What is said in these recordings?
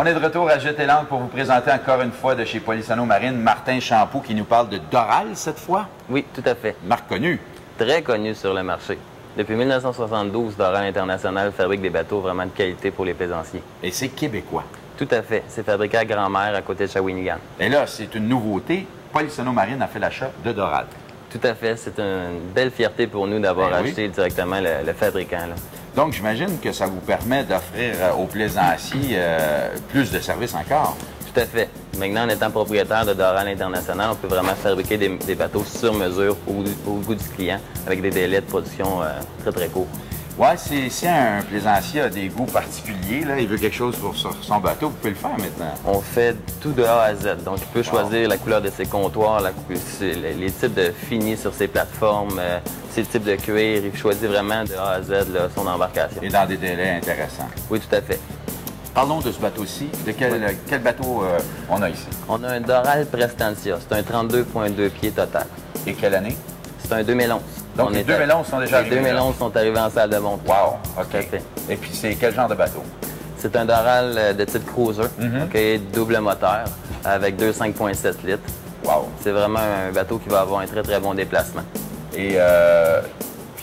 On est de retour à Jeter l'Ancre pour vous présenter encore une fois de chez Polisano Marine, Martin Champoux qui nous parle de Doral cette fois. Oui, tout à fait. Marque connue. Très connue sur le marché. Depuis 1972, Doral International fabrique des bateaux vraiment de qualité pour les plaisanciers. Et c'est québécois. Tout à fait. C'est fabriqué à Grand-Mère, à côté de Shawinigan. Et là, c'est une nouveauté. Polisano Marine a fait l'achat de Doral. Tout à fait. C'est une belle fierté pour nous d'avoir acheté directement le fabricant. Là. Donc, j'imagine que ça vous permet d'offrir aux plaisanciers plus de services encore. Tout à fait. Maintenant, en étant propriétaire de Doral International, on peut vraiment fabriquer des bateaux sur mesure au goût du client avec des délais de production très, très courts. Oui, si un plaisancier a des goûts particuliers, là, il veut quelque chose pour son bateau, vous pouvez le faire maintenant. On fait tout de A à Z. Donc, il peut choisir la couleur de ses comptoirs, les types de finis sur ses plateformes, ses types de cuir. Il choisit vraiment de A à Z là, son embarcation. Et dans des délais intéressants. Oui, tout à fait. Parlons de ce bateau-ci. De quel bateau on a ici? On a un Doral Prestantia. C'est un 32,2 pieds total. Et quelle année? C'est un 2011. Donc, les 2011 sont déjà arrivés? Les 2011 sont arrivés en salle de monte. Wow! OK. Et puis, c'est quel genre de bateau? C'est un Doral de type cruiser, double moteur, avec 5,7 litres. Wow! C'est vraiment un bateau qui va avoir un très, très bon déplacement. Et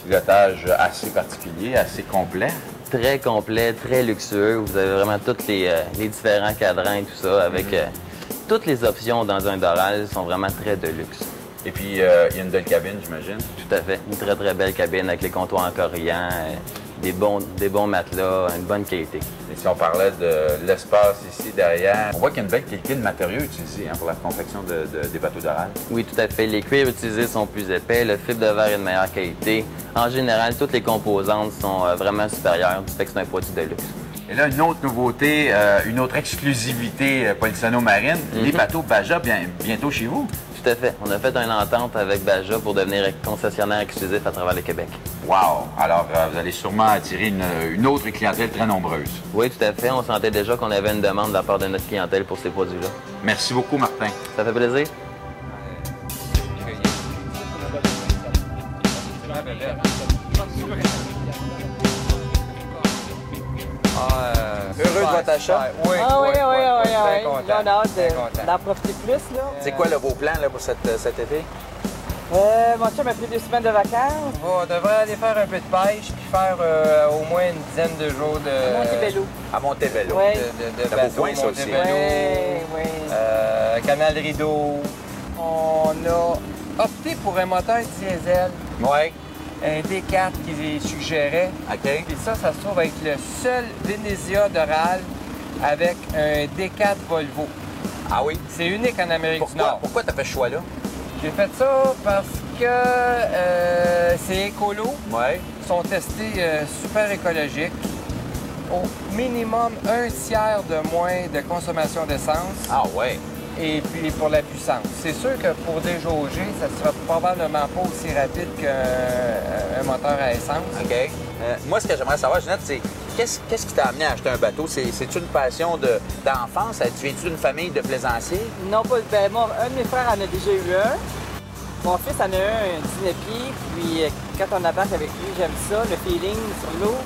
pilotage assez particulier, assez complet? Très complet, très luxueux. Vous avez vraiment tous les différents cadrans et tout ça, avec toutes les options dans un Doral sont vraiment très de luxe. Et puis, il y a une belle cabine, j'imagine? Tout à fait. Une très, très belle cabine avec les comptoirs en corrigan, des bons matelas, une bonne qualité. Et si on parlait de l'espace ici derrière, on voit qu'il y a une belle qualité de matériaux utilisés pour la confection des bateaux Doral. Oui, tout à fait. Les cuirs utilisés sont plus épais, le fibre de verre est de meilleure qualité. En général, toutes les composantes sont vraiment supérieures, du fait que c'est un produit de luxe. Et là, une autre nouveauté, une autre exclusivité Polisano Marine, les bateaux Baja bientôt chez vous. Tout à fait. On a fait une entente avec Baja pour devenir concessionnaire exclusif à travers le Québec. Wow! Alors, vous allez sûrement attirer une autre clientèle très nombreuse. Oui, tout à fait. On sentait déjà qu'on avait une demande de la part de notre clientèle pour ces produits-là. Merci beaucoup, Martin. Ça fait plaisir. Heureux de votre achat? Oui, Là, on a hâte d'en profiter plus. Là. C'est quoi vos plans là, pour cet été? Mon chum a pris 2 semaines de vacances. On devrait aller faire un peu de pêche puis faire au moins une dizaine de jours de... À Montebello. À Montebello. Oui. De bateau, Montebello. Oui. Canal Rideau. On a opté pour un moteur diesel. Oui. Un D4 qu'ils suggéraient. OK. Puis ça se trouve être le seul Venezia Doral avec un D4 Volvo. Ah oui? C'est unique en Amérique du Nord. Pourquoi tu as fait ce choix-là? J'ai fait ça parce que c'est écolo. Oui. Ils sont testés super écologiques. Au minimum, 1/3 de moins de consommation d'essence. Ah oui. Et puis pour la puissance. C'est sûr que pour déjauger, ça sera probablement pas aussi rapide qu'un moteur à essence. OK. Moi, ce que j'aimerais savoir, Ginette, c'est qu'est-ce qui t'a amené à acheter un bateau? C'est-tu une passion d'enfance? Viens-tu d'une famille de plaisanciers? Non, pas. Ben, un de mes frères en a déjà eu un. Mon fils en a eu un 19 pieds. Puis quand on embarque avec lui, j'aime ça, le feeling sur l'eau.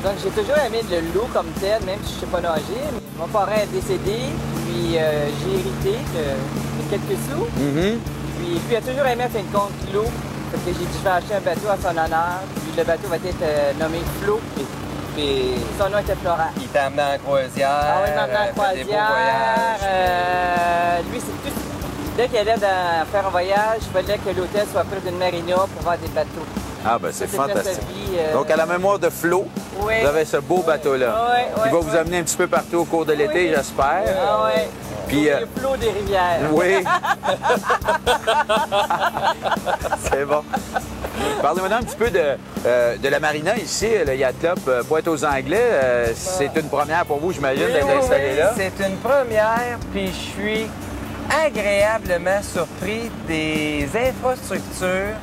Donc j'ai toujours aimé l'eau comme tel, même si je ne sais pas nager. Mon parrain est décédé, puis j'ai hérité de quelques sous. Puis il a toujours aimé à fin de compte l'eau. Fait que j'ai dit je vais acheter un bateau à son honneur. Puis le bateau va être nommé Flo. Puis son nom était Florent. Il t'a amené en croisière. Ah oui, il m'a amené en croisière. Des beaux voyages. Lui, c'est tout. Dès qu'il allait faire un voyage, il fallait que l'hôtel soit près d'une marina pour voir des bateaux. Ah, ben c'est fantastique. Vie, Donc, à la mémoire de Flo, oui, vous avez ce beau bateau-là. Oui, qui va vous amener un petit peu partout au cours de l'été, j'espère. Ah oui. Puis, le flot des rivières. Oui. C'est bon. Parlez-moi un petit peu de la marina ici, le Yacht Club Pointe-aux-Anglais. C'est une première pour vous, j'imagine, d'être installé là. C'est une première, puis je suis agréablement surpris des infrastructures,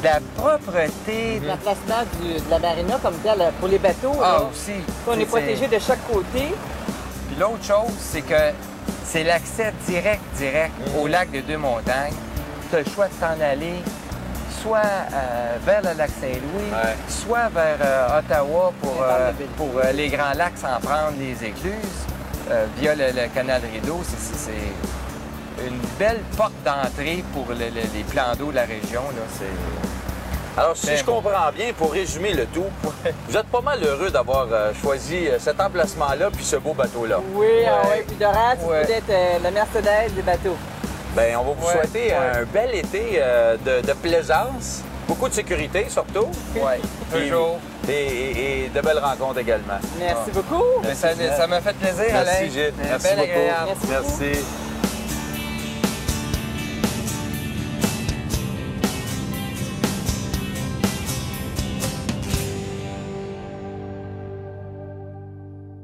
de la propreté. La placement de la marina comme tel pour les bateaux. Ah, là, aussi. on est protégé de chaque côté. Puis l'autre chose, c'est que c'est l'accès direct au lac des Deux-Montagnes. Tu as le choix de t'en aller soit vers le lac Saint-Louis, soit vers Ottawa pour les Grands Lacs sans prendre les écluses. via le canal Rideau. C'est une belle porte d'entrée pour les plans d'eau de la région. Là. Alors, si je comprends bien, pour résumer le tout, vous êtes pas mal heureux d'avoir choisi cet emplacement-là puis ce beau bateau-là. Oui, oui. Puis Doran, tu peux être la Mercedes des bateaux. Bien, on va vous souhaiter un bel été de plaisance, beaucoup de sécurité surtout. Oui, toujours. Et de belles rencontres également. Merci beaucoup. Ça m'a fait plaisir, Alain. Merci, Gilles. Merci beaucoup. Merci.